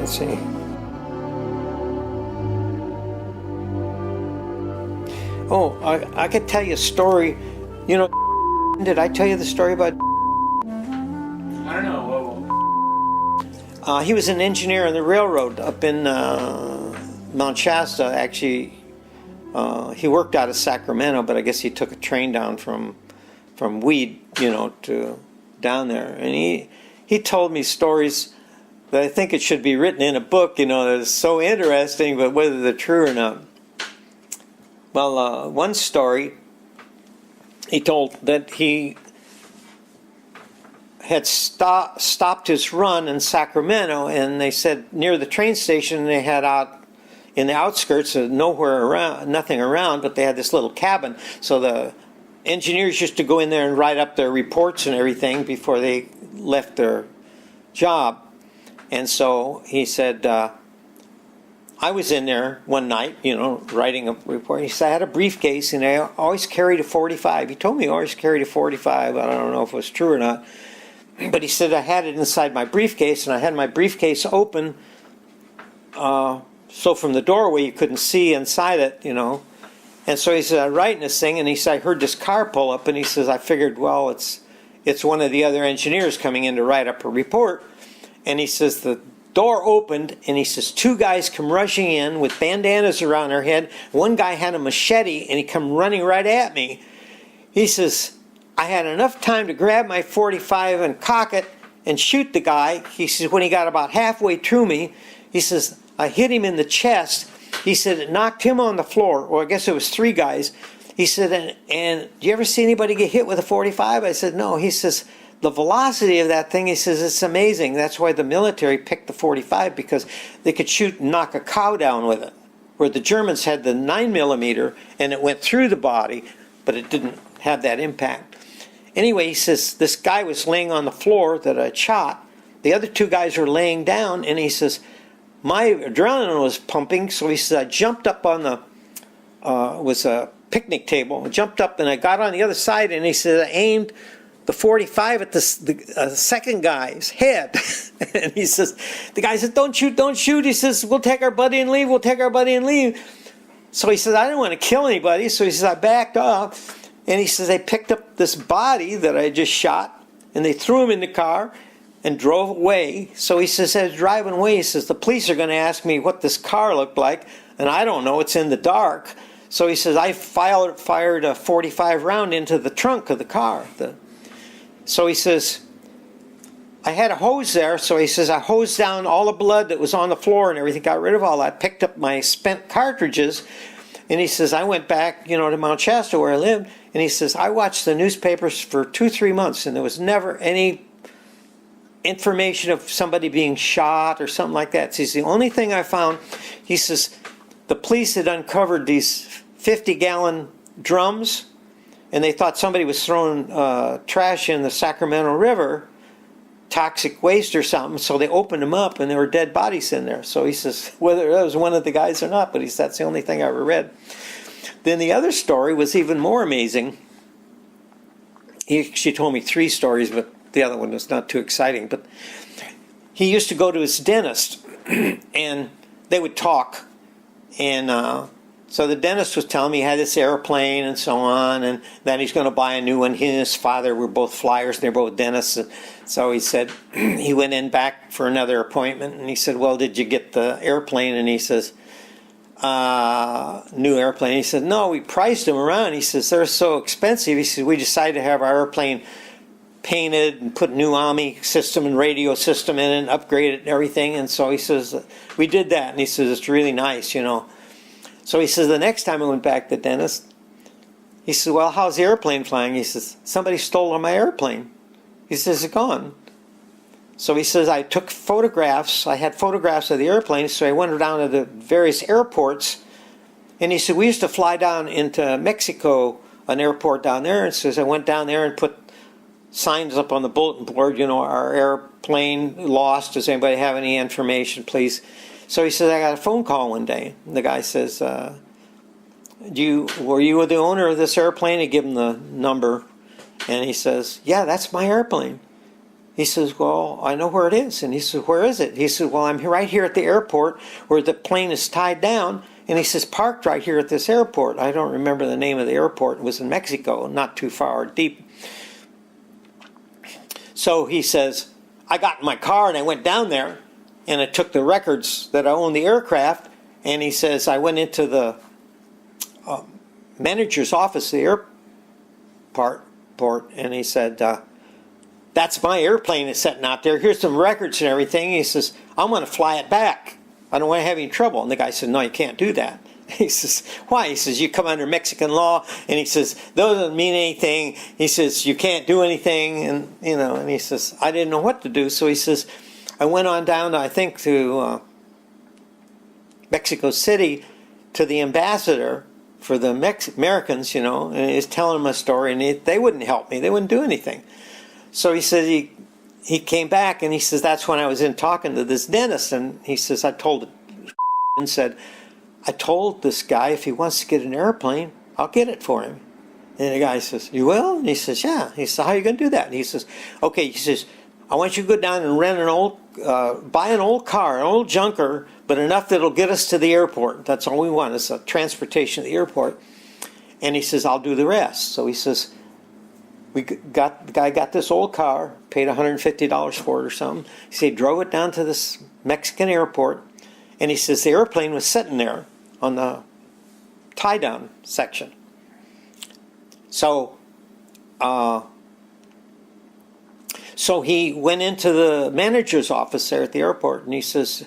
let's see. Oh, I could tell you a story. You know, did I tell you the story about? I don't know. He was an engineer on the railroad up in Mount Shasta. Actually, he worked out of Sacramento, but I guess he took a train down from Weed, you know, to down there. And he told me stories that I think it should be written in a book, you know, that is so interesting, but whether they're true or not. Well, one story, he told that he had stopped his run in Sacramento, and they said near the train station they had out in the outskirts, nowhere around, nothing around, but they had this little cabin. So the engineers used to go in there and write up their reports and everything before they left their job. And so he said, I was in there one night, you know, writing a report. He said, I had a briefcase and I always carried a 45. He told me I always carried a 45. I don't know if it was true or not. But he said I had it inside my briefcase, and I had my briefcase open, so from the doorway you couldn't see inside it, you know. And so he said, I'm writing this thing, and he said, I heard this car pull up, and he says, I figured, well, it's one of the other engineers coming in to write up a report. And he says, the door opened, and he says, two guys come rushing in with bandanas around their head. One guy had a machete, and he come running right at me. He says, I had enough time to grab my 45 and cock it and shoot the guy. He says, when he got about halfway through me, he says, I hit him in the chest. He said, it knocked him on the floor, or I guess it was three guys. He said, and do you ever see anybody get hit with a 45? I said, no. He says, the velocity of that thing, he says, it's amazing. That's why the military picked the 45, because they could shoot and knock a cow down with it. Where the Germans had the 9mm, and it went through the body, but it didn't have that impact. Anyway, he says, this guy was laying on the floor that I shot. The other two guys were laying down, and he says, my adrenaline was pumping, so he says, I jumped up on the, was a picnic table. I jumped up and I got on the other side, and he said, I aimed the 45 at the second guy's head. And he says, the guy said, don't shoot, don't shoot. He says, we'll take our buddy and leave, we'll take our buddy and leave. So he says, I didn't want to kill anybody, so he says, I backed up. And he says, they picked up this body that I just shot, and they threw him in the car and drove away. So he says, as driving away, he says, the police are going to ask me what this car looked like, and I don't know, it's in the dark. So he says, I fired a 45 round into the trunk of the car. So he says, I had a hose there, so he says, I hosed down all the blood that was on the floor and everything, got rid of all that, picked up my spent cartridges, and he says, I went back, you know, to Mount Shasta where I lived, and he says, I watched the newspapers for 2-3 months, and there was never any information of somebody being shot or something like that. So he says, the only thing I found, he says, the police had uncovered these 50-gallon drums, and they thought somebody was throwing trash in the Sacramento River, toxic waste or something, so they opened them up, and there were dead bodies in there. So he says, whether that was one of the guys or not, but he said, that's the only thing I ever read. Then the other story was even more amazing. She told me 3 stories, but the other one was not too exciting. But he used to go to his dentist, and they would talk. And so the dentist was telling me he had this airplane and so on, and then he's going to buy a new one. He and his father were both flyers, and they're both dentists. And so he said, he went in back for another appointment, and he said, well, did you get the airplane? And he says, new airplane. He said, no, we priced them around. He says, they're so expensive. He said, we decided to have our airplane painted and put new Omni system and radio system in it and upgrade it and everything. And so he says, we did that. And he says, it's really nice, you know. So he says, the next time I went back to the dentist, he says, well, how's the airplane flying? He says, somebody stole my airplane. He says, it's gone. So he says, I took photographs. I had photographs of the airplane, so I went down to the various airports. And he said, we used to fly down into Mexico, an airport down there. And says, I went down there and put signs up on the bulletin board, you know, our airplane lost. Does anybody have any information, please? So he says, I got a phone call one day. And the guy says, were you the owner of this airplane? He gave him the number. And he says, yeah, that's my airplane. He says, well, I know where it is. And he says, where is it? He says, well, I'm right here at the airport where the plane is tied down. And he says, parked right here at this airport. I don't remember the name of the airport. It was in Mexico, not too far deep. So he says, I got in my car and I went down there and I took the records that I owned the aircraft. And he says, I went into the manager's office, the airport, and he said, that's my airplane is sitting out there. Here's some records and everything. He says, I'm going to fly it back. I don't want to have any trouble. And the guy said, no, you can't do that. He says, why? He says, you come under Mexican law. And he says, those doesn't mean anything. He says, you can't do anything. And, and he says, I didn't know what to do. So he says, I went on down, I think, to Mexico City to the ambassador for the Americans, and he's telling them a story. And they wouldn't help me. They wouldn't do anything. So he says he came back and he says, that's when I was in talking to this dentist. And he says, I told this guy if he wants to get an airplane, I'll get it for him. And the guy says, you will? And he says, yeah. He says, how are you going to do that? And he says, okay. He says, I want you to go down and rent buy an old car, an old junker, but enough that'll get us to the airport. That's all we want is a transportation to the airport. And he says, I'll do the rest. So he says, the guy got this old car, paid $150 for it or something. He said he drove it down to this Mexican airport, and he says the airplane was sitting there on the tie-down section. So, he went into the manager's office there at the airport, and he says,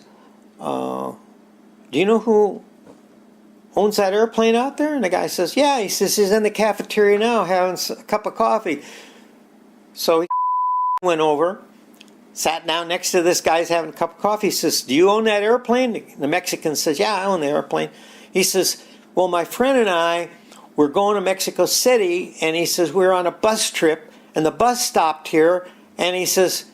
do you know who owns that airplane out there? And the guy says, yeah. He says, he's in the cafeteria now having a cup of coffee. So he went over, sat down next to this guy's having a cup of coffee. He says, do you own that airplane? The Mexican says, yeah, I own the airplane. He says, well, my friend and I were going to Mexico City, and he says, we were on a bus trip, and the bus stopped here, and he says,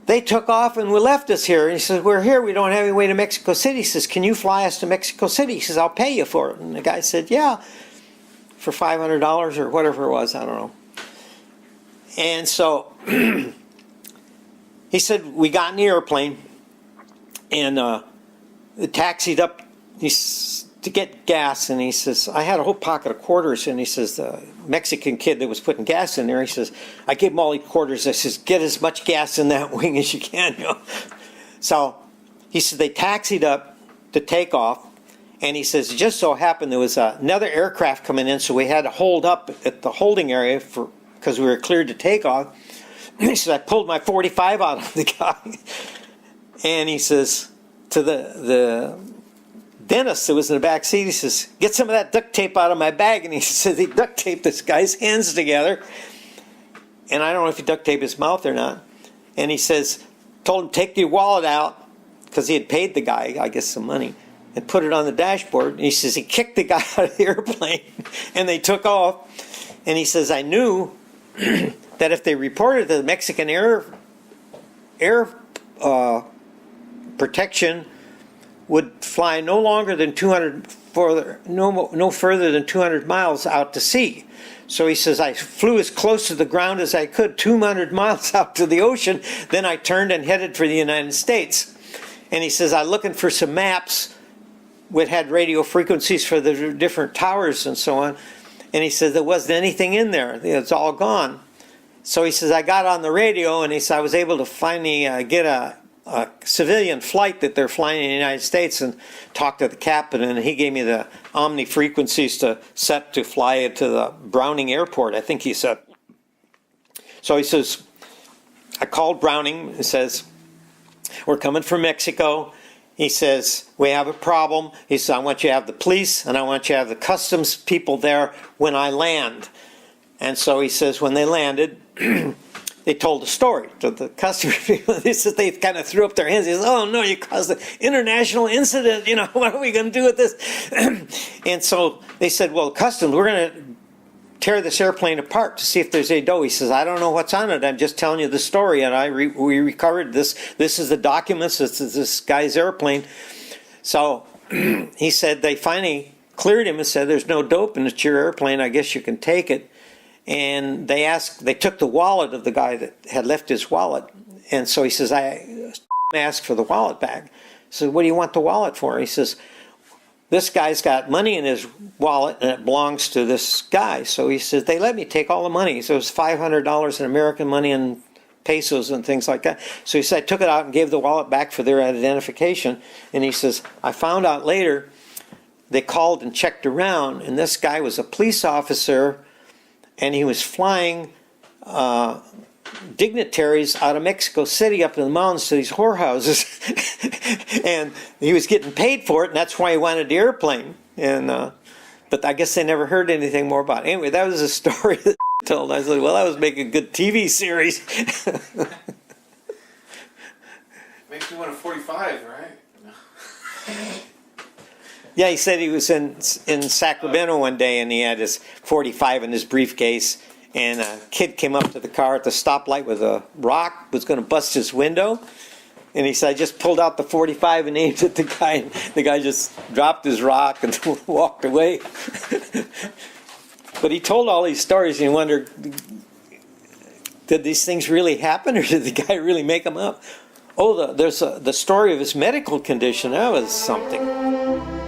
they took off and left us here. And he says, we're here. We don't have any way to Mexico City. He says, can you fly us to Mexico City? He says, I'll pay you for it. And the guy said, yeah, for $500 or whatever it was. I don't know. And so he said, we got in the airplane and taxied up to get gas. And he says, I had a whole pocket of quarters. And he says, the Mexican kid that was putting gas in there, he says, I gave him all these quarters. I says, get as much gas in that wing as you can. So he said, they taxied up to take off. And he says, it just so happened there was another aircraft coming in, so we had to hold up at the holding area because we were cleared to take off. He said, I pulled my .45 out of the guy. And he says to the dentist that was in the back seat, he says, get some of that duct tape out of my bag. And he says he duct taped this guy's hands together. And I don't know if he duct taped his mouth or not. And he says, told him, take your wallet out, because he had paid the guy, I guess, some money, and put it on the dashboard. And he says he kicked the guy out of the airplane, and they took off. And he says, I knew that if they reported the Mexican air protection would fly no further than 200 miles out to sea. So he says, I flew as close to the ground as I could, 200 miles out to the ocean. Then I turned and headed for the United States. And he says, I'm looking for some maps which had radio frequencies for the different towers and so on. And he says, there wasn't anything in there. It's all gone. So he says, I got on the radio, and he said, I was able to finally get a civilian flight that they're flying in the United States and talk to the captain, and he gave me the Omni frequencies to set to fly it to the Browning Airport, I think he said. So he says, I called Browning. He says, we're coming from Mexico. He says, we have a problem. He says, I want you to have the police and I want you to have the customs people there when I land. And so he says, when they landed, they told a story to the customer people. He says they kind of threw up their hands. He says, oh no, you caused an international incident. What are we going to do with this? And so they said, well, customs, we're going to tear this airplane apart to see if there's a dough. He says, I don't know what's on it. I'm just telling you the story. And we recovered this. This is the documents. This is this guy's airplane. So he said they finally cleared him and said, there's no dope and it's your airplane. I guess you can take it. and they took the wallet of the guy that had left his wallet. And so he says, I asked for the wallet back. So what do you want the wallet for? He says, this guy's got money in his wallet and it belongs to this guy. So he says, they let me take all the money. So it was $500 in American money and pesos and things like that. So he said, I took it out and gave the wallet back for their identification. And he says, I found out later they called and checked around, and this guy was a police officer, and he was flying dignitaries out of Mexico City up in the mountains to these whorehouses. And he was getting paid for it, and that's why he wanted the airplane. And but I guess they never heard anything more about it. Anyway, that was a story that told. I said, well, that was making a good TV series. Makes me want a 45, right? Yeah, he said he was in Sacramento one day, and he had his 45 in his briefcase, and a kid came up to the car at the stoplight with a rock, was going to bust his window, and he said, I just pulled out the 45 and aimed at the guy, and the guy just dropped his rock and walked away. But he told all these stories, and you wonder, did these things really happen, or did the guy really make them up? Oh, there's the story of his medical condition. That was something.